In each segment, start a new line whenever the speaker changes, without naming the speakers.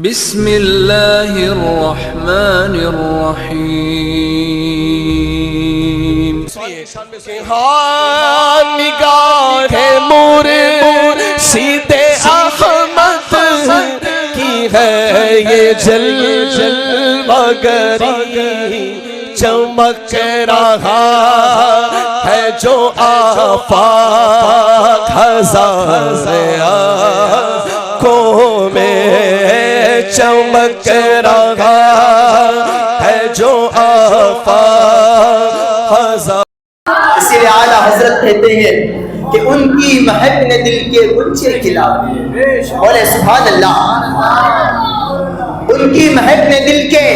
بسم اللہ الرحمن الرحیم.
ہاں نگاہ مرشد احمد کی ہے یہ جلوہ گری، چمک رہا ہے جو آفاق ہزار آنکھوں میں، چمک رہا ہے جو آفاق ہزار.
اسی لیے اعلیٰ حضرت کہتے ہیں کہ ان کی مہک نے دل کے گنچے کھلا دیے. بولے سبحان اللہ. ان کی مہک نے دل کے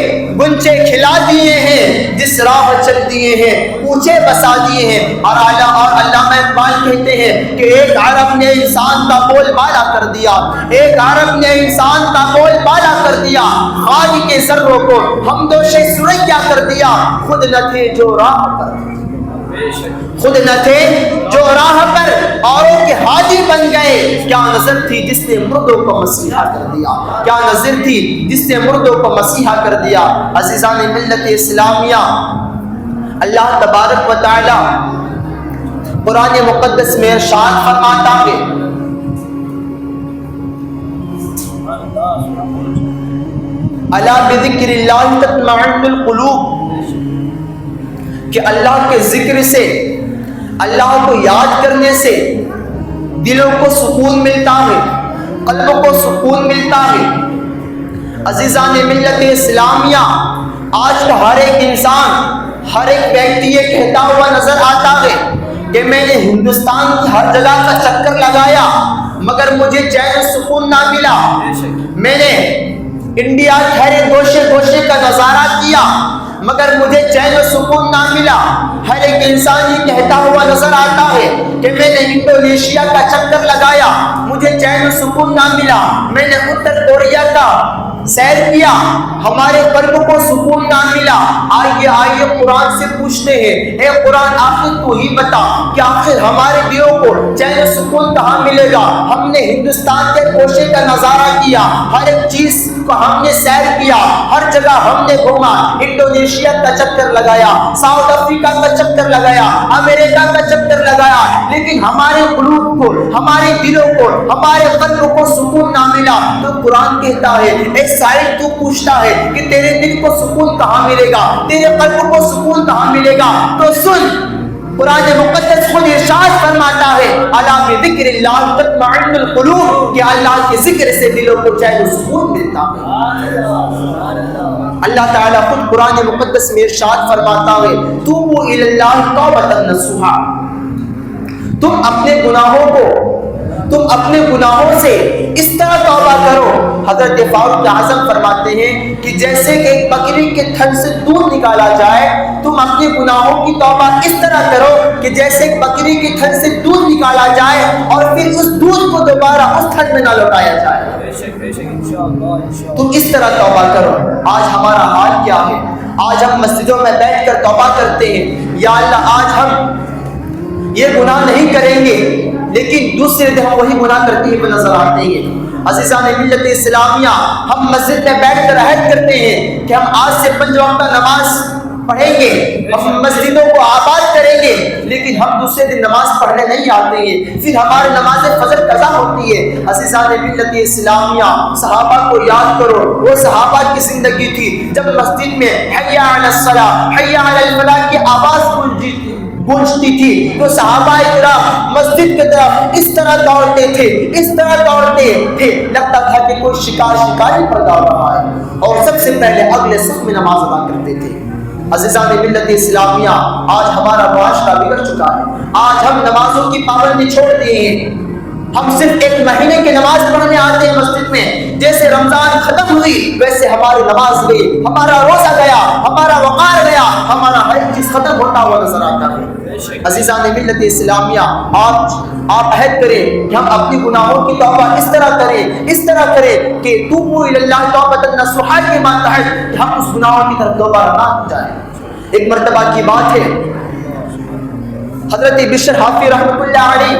گنچے کھلا دیے ہیں، جس راہ چل دیے ہیں اونچے بسا دیے ہیں. اور علامہ اقبال کہتے ہیں کہ ایک عرب نے انسان کا بول بالا کر دیا، ایک عرب نے انسان کا بول بالا کر دیا، خالی کے ذروں کو ہمدوش سریا کر دیا. خود نہ تھے جو راہ پر، خود نہ تھے جو راہ پر اوروں کے حاجی بن گئے. کیا نظر تھی جس نے مردوں کو مسیحا کر دیا، کیا نظر تھی جس نے مردوں کو مسیحا کر دیا. عزیزان ملت اسلامیہ، اللہ تبارک و تعالی قرآن مقدس میں ارشاد فرماتا ہے الا بذکر اللہ تطمئن القلوب، کہ اللہ کے ذکر سے، اللہ کو یاد کرنے سے دلوں کو سکون ملتا ہے، قلب کو سکون ملتا ہے. عزیزان ملت اسلامیہ، آج کا ہر ایک انسان، ہر ایک ویکتی یہ کہتا ہوا نظر آتا ہے کہ میں نے ہندوستان کی ہر جگہ کا چکر لگایا مگر مجھے چین و سکون نہ ملا. میں نے انڈیا کے ہر ایک گوشے گوشے کا نظارہ کیا مگر مجھے چین و سکون نہ ملا. ہر ایک انسان یہ کہتا ہوا نظر آتا ہے کہ میں نے انڈونیشیا کا چکر لگایا مجھے چین و سکون نہ ملا. میں نے اتر کوریا کا سیر کیا ہمارے قلب کو سکون نہ ملا. آئیے قرآن سے پوچھتے ہیں، اے قرآن آخر تو ہی بتا کہ آخر ہمارے دلوں کو چین و سکون کہاں ملے گا. ہم نے ہندوستان کے کوشے کا نظارہ کیا، ہر ایک چیز کو ہم نے سیر کیا، ہر جگہ ہم نے گھوما، انڈونیشیا کا چکر لگایا، ساؤتھ افریقہ کا چکر لگایا، امریکہ کا چکر لگایا، لیکن ہمارے قلوب کو، ہمارے دلوں کو، ہمارے قلب کو سکون نہ ملا. تو قرآن کہتا ہے، ایک سائل تو پوچھتا ہے کہ تیرے دل کو سکون کہاں ملے گا، تیرے قلب کو سکون کہاں ملے گا. تو سن، قرآن مقدس خود ارشاد فرماتا ہے الا بذکر اللہ تطمئن القلوب، کہ اللہ کے ذکر سے دلوں کو چین و سکون ملتا ہے. اللہ تعالیٰ خود قرآن مقدس میں ارشاد فرماتا ہے توبوا الی اللہ توبۃ نصوحا، تم اپنے گناہوں سے اس طرح توبہ کرو. حضرت فاروق اعظم فرماتے ہیں کہ جیسے کہ ایک بکری کے تھن سے دودھ نکالا جائے، تم اپنے گناہوں کی توبہ اس طرح کرو کہ جیسے ایک بکری کے تھن سے دودھ نکالا جائے اور پھر اس دودھ کو دوبارہ اس تھن میں نہ لوٹایا جائے. تم اس طرح توبہ کرو. آج ہمارا حال کیا ہے؟ آج ہم مسجدوں میں بیٹھ کر توبہ کرتے ہیں، یا اللہ آج ہم یہ گناہ نہیں کریں گے، لیکن دوسرے دن ہم وہی گناہ کرتے ہوئے نظر آتے ہیں. عزیزان ملت اسلامیہ، ہم مسجد میں بیٹھ کر عہد کرتے ہیں کہ ہم آج سے 5 وقتہ نماز پڑھیں گے، ہم مسجدوں کو آباد کریں گے، لیکن ہم دوسرے دن نماز پڑھنے نہیں آتے ہیں، پھر ہماری نماز فجر قضا ہوتی ہے. عزیزان ملت اسلامیہ، صحابہ کو یاد کرو، وہ صحابہ کی زندگی تھی جب مسجد میں حی علی الصلاۃ، حی علی الفلاح کی آواز گونجتی تھی تو صحابہ کرام مسجد کی طرف اس طرح دوڑتے تھے، اس طرح دوڑتے تھے، لگتا تھا کہ کوئی شکاری پر دوڑ رہا ہے، اور سب سے پہلے اگلے صف میں نماز ادا کرتے تھے. عزیزان ملت اسلامیہ، آج ہمارا معاشرہ بگڑ چکا ہے. آج ہم نمازوں کی پابندی چھوڑ دیے ہیں، ہم صرف 1 مہینے کی نماز پڑھنے آتے ہیں مسجد میں. جیسے رمضان ختم ہوئی ویسے ہماری نماز گئی، ہمارا روزہ گیا، ہمارا وقار گیا، ہمارا ہر چیز ختم ہوتا ہوا نظر آتا ہے. عزیزان ملت اسلامیہ، آپ عہد کریں کہ ہم اپنی گناہوں کی توبہ اس طرح کریں کہ توبوا الی اللہ توبۃ نصوحا کے ماتحت کہ ہم اس گناہوں کی طرف دوبارہ نہ جائیں. ایک مرتبہ کی بات ہے، حضرت بشر حافی رحمۃ اللہ علیہ،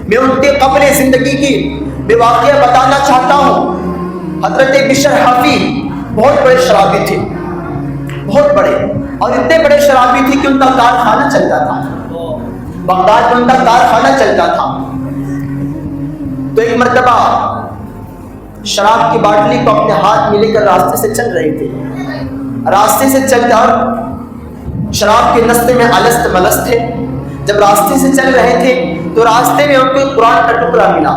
میں ان کے قبر زندگی کی میں واقعہ بتانا چاہتا ہوں. حضرت بشر حافی بہت بڑے شرابی تھے، بہت بڑے، اور اتنے بڑے شرابی تھے کہ ان کا کارخانہ چلتا تھا، بغداد میں ان کا کارخانہ چلتا تھا۔ تو ایک مرتبہ شراب کی باٹلی کو اپنے ہاتھ میں لے کر راستے سے چل رہے تھے، راستے سے چل کر شراب کے نستے میں الست ملست تھے۔ جب راستے سے چل رہے تھے تو راستے میں ان کو قرآن کا ٹکڑا ملا،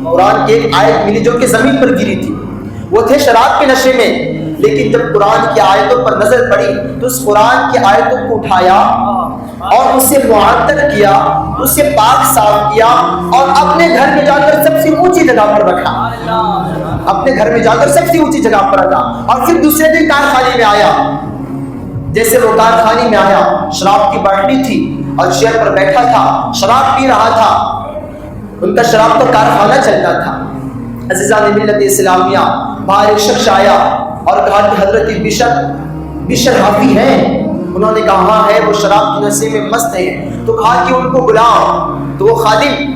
قرآن کی ایک آیت ملی جو کہ زمین پر گری تھی۔ وہ تھے شراب کے نشے میں، لیکن جب قرآن کی آیتوں پر نظر پڑی تو اس قرآن کی آیتوں کو اٹھایا اور اسے معطر کیا، اسے پاک صاف کیا اور اپنے گھر میں جا کر سب سے اونچی جگہ پر رکھا، اپنے گھر میں جا کر سب سے اونچی جگہ پر رکھا، اور پھر دوسرے دن کارخانے میں آیا۔ جیسے وہ کارخانے میں آیا، شراب کی باٹلی تھی اور چیئر پر بیٹھا تھا، شراب پی رہا تھا، ان کا شراب تو کارخانہ چلتا تھا۔ عزیزان ملت اسلامیہ، باہر ایک شخص آیا اور کہا کہ حضرت بشر حافی ہیں؟ انہوں نے کہا ہاں ہے، وہ شراب کے نشے میں مست ہیں۔ تو کہا کہ ان کو بلاؤ۔ تو وہ خادم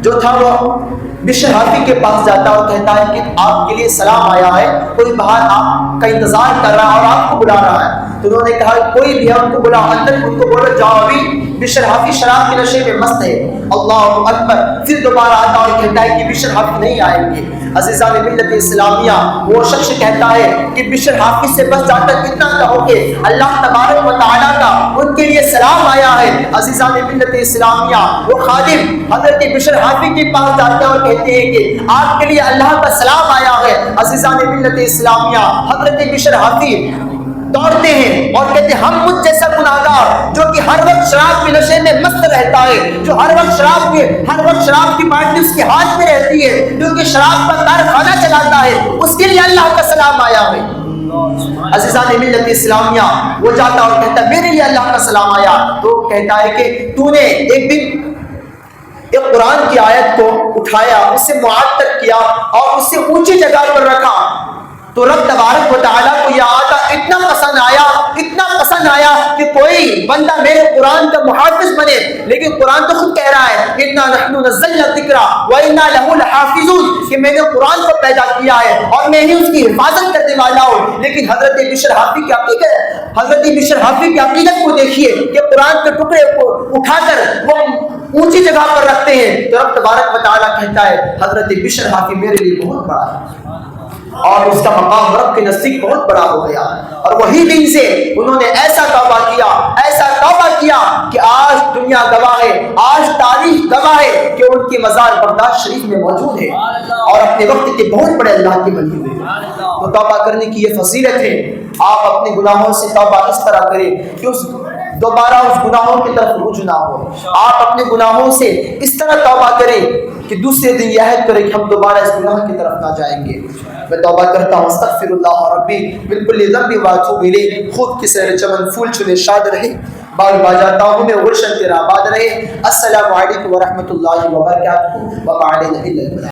جو تھا وہ بشر حافی کے پاس جاتا اور کہتا ہے کہ آپ کے لیے سلام آیا ہے، کوئی باہر آپ کا انتظار کر رہا ہے اور آپ کو بلا رہا ہے۔ تو انہوں نے کہا کوئی بھی ہے ان کو بلاؤ، اندر ان کو بولو جاؤ، ابھی بشر حافی شراب کے نشے میں مست ہے۔ اللہ اکبر۔ پھر دوبارہ آتا اور کہتا ہے کہ بشر حافی نہیں آئیں گے۔ عزیزان ملت اسلامیہ، وہ شخص کہتا ہے کہ بشر حافی سے بس جا کر اتنا کہو کہ اللہ تبارک و تعالیٰ کا ان کے لیے سلام آیا ہے۔ عزیزان ملت اسلامیہ، وہ خادم حضرت بشر حافی کے پاس جاتے ہیں اور کہتے ہیں کہ آپ کے لیے اللہ کا سلام آیا ہے۔ عزیزان ملت اسلامیہ، حضرت بشر حافی دوڑتے ہیں اور کہتے ہیں ہم مجھ جیسا گناہگار جو کہ ہر وقت شراب کے نشے میں مست رہتا ہے، جو ہر وقت شراب کی باٹلی اس کے ہاتھ میں رہتی ہے، جو کہ شراب کا کارخانہ چلاتا ہے، اس کے لیے اللہ کا سلام آیا ہے۔ عزیزان ملت اسلامیہ، وہ جاتا اور کہتا ہے میرے لیے اللہ کا سلام آیا۔ تو کہتا ہے کہ تو نے ایک دن ایک قرآن کی آیت کو اٹھایا، اسے معطر کیا اور اسے اونچی جگہ پر رکھا، تو رب تبارک و تعالیٰ کو یہ آتا اتنا پسند آیا کہ کوئی بندہ میرے قرآن کا محافظ بنے۔ لیکن قرآن تو خود کہہ رہا ہے اِنَّا نَحْنُ نَزَّلْنَا الذِّكْرَ وَإِنَّا لَهُ لَحَافِظُونَ، کہ میں نے قرآن کو پیدا کیا ہے اور میں ہی اس کی حفاظت کرنے والا ہوں۔ لیکن حضرت بشر حافی کی عقیدت کو دیکھیے کہ قرآن کے ٹکڑے کو اٹھا کر وہ اونچی جگہ پر رکھتے ہیں۔ تو رب تبارک و تعالیٰ کہتا ہے حضرت بشر حافی میرے لیے بہت بڑا ہے اور اس کا مقام رب کے نزدیک بہت بڑا ہو گیا۔ اور وہی دن سے انہوں نے ایسا توبہ کیا کہ آج دنیا گواہ ہے، آج تاریخ گواہ ہے کہ ان کی مزار بغداد شریف میں موجود ہے اور اپنے وقت کے بہت بڑے اللہ کے ولی ہوئے۔ تو توبہ کرنے کی یہ فضیلت ہے۔ آپ اپنے گناہوں سے توبہ اس طرح کریں کہ دوبارہ اس گناہوں کی طرف رجوع نہ ہو۔ آپ اپنے گناہوں سے اس طرح توبہ کریں کہ دوسرے دن یہ عہد کریں کہ ہم دوبارہ اس گناہ کی طرف نہ جائیں گے۔ میں توبہ کرتا ہوں، استغفر اللہ ربی من کل ذنب واتوب الیہ۔ خود کی سیر چمن پھول چنے شاد رہے، باغ باجاتا ہوں میں گلشن تیرا آباد رہے۔ السلام علیکم ورحمۃ اللہ وبرکاتہ۔ وما علینا الا البلاغ۔